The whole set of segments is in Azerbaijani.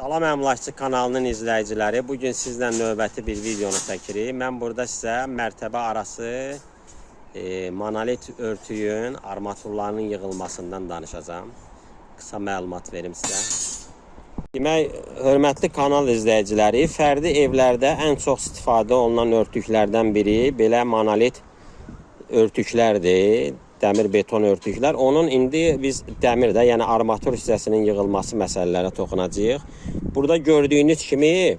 Salam Əmlakçı kanalının izləyiciləri. Bugün sizlə növbəti bir videonu çəkirik. Mən burada sizə mərtəbə arası monolit örtüyün armaturlarının yığılmasından danışacağım. Qısa məlumat verim sizə. Demək, hörmətli kanal izləyiciləri, fərdi evlərdə ən çox istifadə olunan örtüklərdən biri belə monolit örtüklərdir. Dəmir beton örtüklər. Onun indi biz dəmirdə, yəni armatur hissəsinin yığılması məsələlərə toxunacağıq. Burada gördüyünüz kimi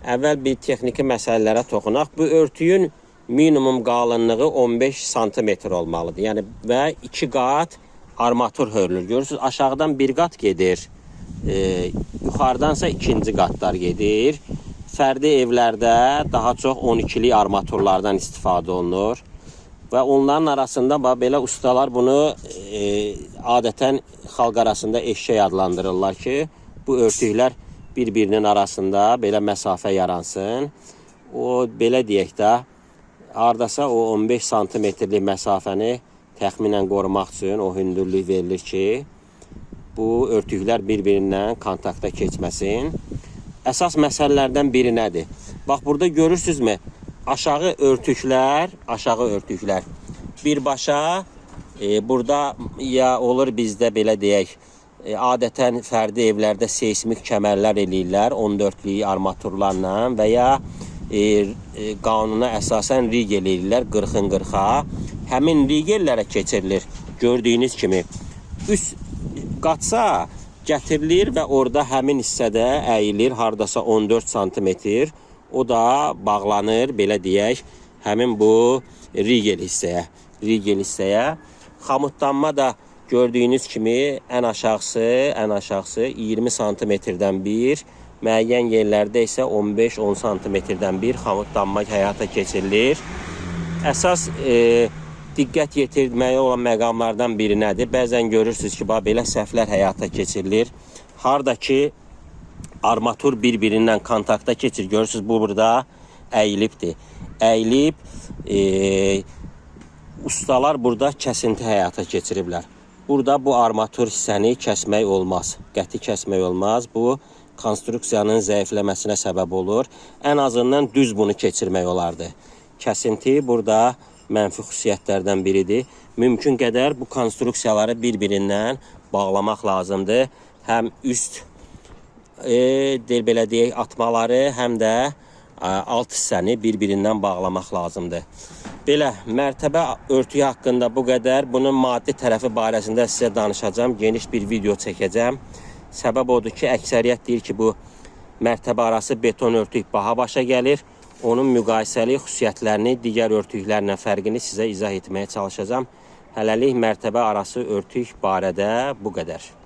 əvvəl bir texniki məsələlərə toxunaq. Bu örtüyün minimum qalınlığı 15 sm olmalıdır. Yəni və 2 qat armatur hörülür. Görürsünüz, aşağıdan bir qat gedir. Yuxarıdansa ikinci qatlar gedir. Fərdi evlərdə daha çox 12'lik armaturlardan istifadə olunur. Və onların arasında belə ustalar bunu adətən xalq arasında eşşək adlandırırlar ki, bu örtüklər bir-birinin arasında belə məsafə yaransın. O belə deyək də, hardasa o 15 santimetrlik məsafəni təxminən qorumaq üçün o hündürlük verilir ki, bu örtüklər bir-birindən kontakta keçməsin. Əsas məsələlərdən biri nədir? Bax, burada görürsünüzmü? Aşağı örtüklər birbaşa burada ya olur bizdə belə deyək, adətən fərdi evlərdə seismik kəmərlər eləyirlər 14'lik armaturlarla və ya qanuna əsasən rig eləyirlər 40'ın 40'a. Həmin rigellərə keçirilir. Gördüyünüz kimi üst qatsa gətirilir və orada həmin hissədə əyilir hardasa 14 santimetr. O da bağlanır, belə deyək, həmin bu rigel hissəyə. Xamutlanma da gördüyünüz kimi ən aşağısı 20 santimetrdən bir, müəyyən yerlərdə isə 15-10 santimetrdən bir xamutlanma həyata keçirilir. Əsas diqqət yetirməyə olan məqamlardan biri nədir? Bəzən görürsünüz ki, belə səhvlər həyata keçirilir. Harda ki, armatur bir-birindən kontakta keçir. Görürsünüz, bu burada əyilibdir. Əyilib, ustalar burada kəsinti həyata keçiriblər. Burada bu armatur hissəni kəsmək olmaz. Qəti kəsmək olmaz. Bu, konstruksiyanın zəifləməsinə səbəb olur. Ən azından düz bunu keçirmək olardı. Kəsinti burada mənfi xüsusiyyətlərdən biridir. Mümkün qədər bu konstruksiyaları bir-birindən bağlamaq lazımdır. Həm üst belə deyək, atmaları, həm də alt hissəni bir-birindən bağlamaq lazımdır. Belə, mərtəbə örtüyü haqqında bu qədər. Bunun maddi tərəfi barəsində sizə danışacağım. Geniş bir video çəkəcəm. Səbəb odur ki, əksəriyyət deyir ki, bu mərtəbə arası beton örtük baha başa gəlir. Onun müqayisəli xüsusiyyətlərini, digər örtüklərlə fərqini sizə izah etməyə çalışacağım. Hələlik mərtəbə arası örtük barədə bu qədər.